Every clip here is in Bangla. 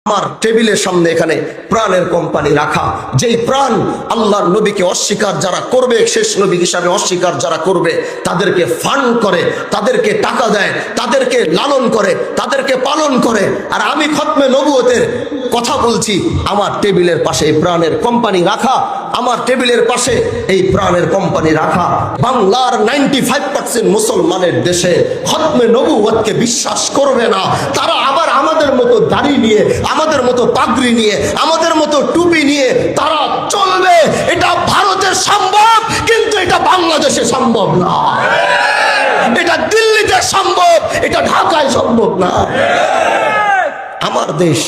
আমার টেবিলের সামনে এখানে প্রাণের কোম্পানি রাখা, যেই প্রাণ আল্লাহর নবীকে অস্বীকার যারা করবে, শেষ নবী হিসাবে অস্বীকার যারা করবে, তাদেরকে ফান্ড করে, তাদেরকে টাকা দেয়, তাদেরকে লালন করে, তাদেরকে পালন করে। আর আমি খতমে নবুয়তের কথা বলছি, আমার টেবিলের পাশে এই প্রাণের কোম্পানি রাখা, আমার টেবিলের পাশে এই প্রাণের কোম্পানি রাখা। বাংলার 95% মুসলমানের দেশে খতমে নবুয়তকে বিশ্বাস করবে না। তারা আবার আমাদের মতো দাড়ি নিয়ে, আমাদের মতো পাগড়ি নিয়ে, আমাদের মতো টুপি নিয়ে তারা চলবে। এটা ভারতে সম্ভব, কিন্তু এটা বাংলাদেশে সম্ভব না। এটা দিল্লিতে সম্ভব, এটা ঢাকায় সম্ভব না। আমার দেশ,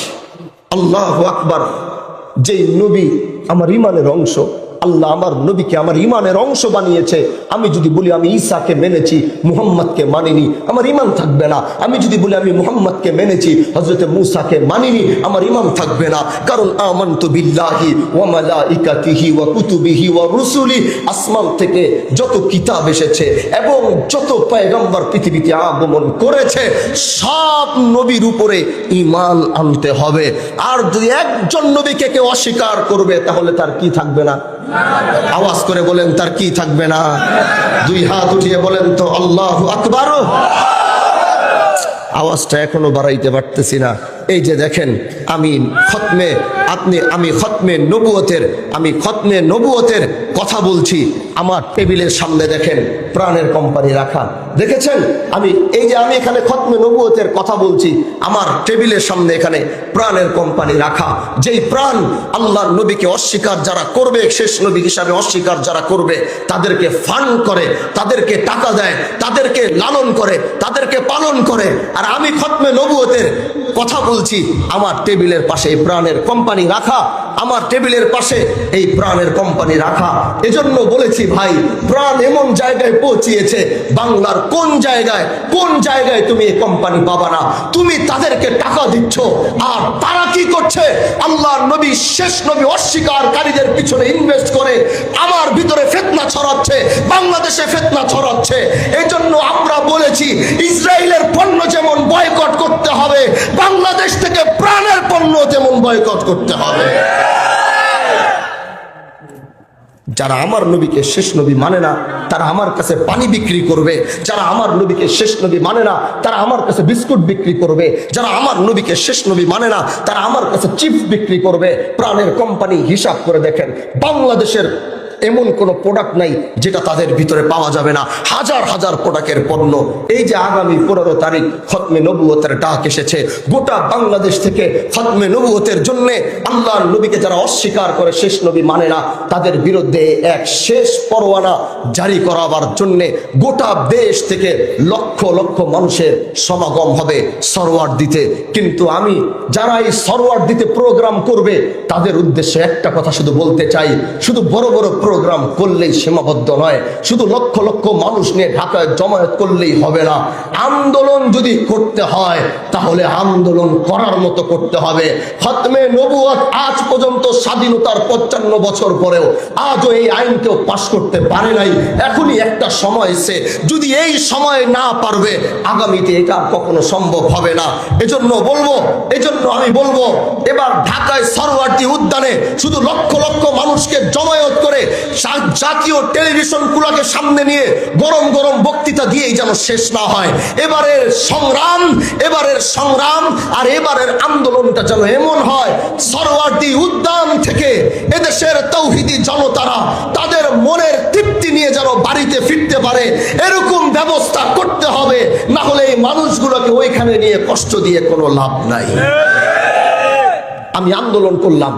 আল্লাহু আকবার, যেই নবী আমার ইমানের অংশ, আল্লাহ আমার নবীকে আমার ইমানের অংশ বানিয়েছে। আমি যদি বলি আমি ঈসাকে মেনেছি, মুহাম্মদকে মানিনি, আমার ইমান থাকবে না। আমি যদি বলি আমি মুহাম্মদকে মেনেছি, হযরতে মূসাকে মানিনি, আমার ইমান থাকবে না। কারণ আমানতু বিল্লাহি ওয়া মালাইকাতিহি ওয়া কুতুবিহি ওয়া রুসুলি, আসমান থেকে যত কিতাব এসেছে এবং যত পয়গম্বর পৃথিবীতে আগমন করেছে, সব নবীর উপরে ঈমান আনতে হবে। আর যদি একজন নবীকে কেউ অস্বীকার করবে, তাহলে তার কি থাকবে না? আওয়াজ করে বলেন, তার কি থাকবে না? দুই হাত উঠিয়ে বলেন তো আল্লাহু আকবার। আওয়াজটা এখনো বাড়াইতে পারতেছি না। এই যে দেখেন, আমি খতমে নবুয়তের কথা বলছি। আমার টেবিলের সামনে দেখেন প্রাণের কোম্পানি রাখা, দেখেছেন? আমি এখানে খতমে নবুয়তের কথা বলছি, আমার টেবিলের সামনে এখানে প্রাণের কোম্পানি রাখা, যেই প্রাণ আল্লাহর নবীকে অস্বীকার যারা করবে, শেষ নবী হিসাবে অস্বীকার যারা করবে, তাদেরকে ফান্ড করে, তাদেরকে টাকা দেয়, তাদেরকে লালন করে, তাদেরকে পালন করে। আর আমি খতমে নবুয়তের কথা বলছি, আমার টেবিলের পাশে এই প্রাণের কোম্পানি রাখা, আমার টেবিলের পাশে এই প্রাণের কোম্পানি রাখা। এজন্য বলেছি ভাই, প্রাণ এমন জায়গায় পৌঁছিয়েছে, বাংলার কোন জায়গায় তুমি এই কোম্পানি পাবা না। তুমি তাদেরকে টাকা দিচ্ছ, আর তারা কি করছে? আল্লাহর নবী, শেষ নবী অস্বীকারীদের পিছনে ইনভেস্ট করে আমার ভিতরে ফিতনা ছড়াচ্ছে, বাংলাদেশে ফিতনা ছড়াচ্ছে। এজন্য আমরা বলেছি, ইসরায়েলের পণ্য যেমন বয়কট করতে হবে, বাংলাদেশ থেকে প্রাণের পণ্য যেমন বয়কট করতে হবে। যারা আমার নবীকে শেষ নবী মানে না, তারা আমার কাছে পানি বিক্রি করবে। যারা আমার নবীকে শেষ নবী মানে না, তারা আমার কাছে বিস্কুট বিক্রি করবে। যারা আমার নবীকে শেষ নবী মানে না, তারা আমার কাছে চিপস বিক্রি করবে। প্রাণের কোম্পানি হিসাব করে দেখেন, বাংলাদেশের এমন কোন প্রোডাক্ট নাই যেটা তাদের ভিতরে পাওয়া যাবে না। হাজার হাজার প্রোডাক্টের পণ্য। এই যে আগামী 15 তারিখ খতমে নবুয়তের ডাক এসেছে, গোটা বাংলাদেশ থেকে খতমে নবুয়তের জন্য আল্লাহর নবীকে যারা অস্বীকার করে, শেষ নবী মানে না, তাদের বিরুদ্ধে এক শেষ পরোয়ানা জারি করাবার জন্য গোটা দেশ থেকে লক্ষ লক্ষ মানুষের সমাগম হবে সরওয়ার দিতে। কিন্তু আমি যারা এই সরওয়ার দিতে প্রোগ্রাম করবে, তাদের উদ্দেশ্যে একটা কথা শুধু বলতে চাই, শুধু বড় বড় প্রোগ্রাম করলেই সীমাবদ্ধ নয়, শুধু লক্ষ লক্ষ মানুষ নিয়ে ঢাকায় জমায়েত করলেই হবে না। আন্দোলন যদি করতে হয়, তাহলে আন্দোলন করার মতো করতে হবে। খতমে নবুয়ত আজ পর্যন্ত স্বাধীনতার 55 বছর পরেও আজও এই আইন কেউ পাশ করতে পারে নাই। এখনই একটা সময় এসে, যদি এই সময় না পারবে, আগামীতে এটা কখনো সম্ভব হবে না। এজন্য আমি বলবো, এবার ঢাকায় সরওয়ার্দী উদ্যানে শুধু লক্ষ লক্ষ মানুষকে জমায়েত করে জাতীয় টেলিভিশন গুলোকে সামনে নিয়ে গরম গরম বক্তৃতা দিয়েই যেন শেষ না হয়। এবারের সংগ্রাম আর এবারের আন্দোলনটা যেন এমন হয়, সরওয়ার্দী উদ্যান থেকে এদেশের তৌহিদি জনতারা তাদের মনের তৃপ্তি নিয়ে যেন বাড়িতে ফিরতে পারে, এরকম ব্যবস্থা করতে হবে। না হলে এই মানুষগুলোকে ওইখানে নিয়ে কষ্ট দিয়ে কোনো লাভ নাই। আমি আন্দোলন করলাম,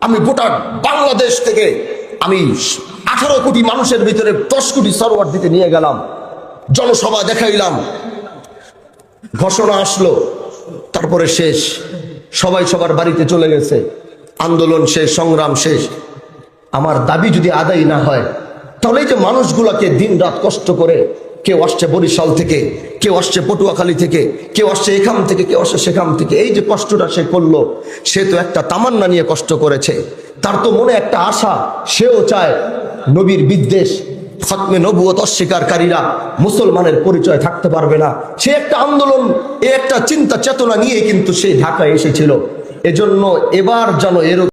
আমি গোটা বাংলাদেশ থেকে আমি 18 কোটি মানুষের ভিতরে 10 কোটি সরওয়ার দিতে নিয়ে গেলাম, জনসভা দেখাইলাম, ঘোষণা আসলো, তারপরে শেষ, সবাই সবার বাড়িতে চলে গেছে, আন্দোলন শেষ, সংগ্রাম শেষ। আমার দাবি যদি আদায় না হয়, তাহলে যে মানুষগুলোকে দিন রাত কষ্ট করে, কেউ আসছে বরিশাল থেকে, কেউ আসছে পটুয়াখালী থেকে, কেউ আসছে এখান থেকে, কেউ আসছে সেখান থেকে, এই যে কষ্টটা সে করলো, সে তো একটা তামান্না নিয়ে কষ্ট করেছে, তার তো মনে একটা আশা, সেও চায় নবীর বিদ্বেষ, খতমে নবুয়ত অস্বীকারীরা মুসলমানের পরিচয় থাকতে পারবে না। সে একটা আন্দোলন, একটা চিন্তা চেতনা নিয়ে কিন্তু সে ঢাকায় এসেছিল। এজন্য এবার যেন এরকম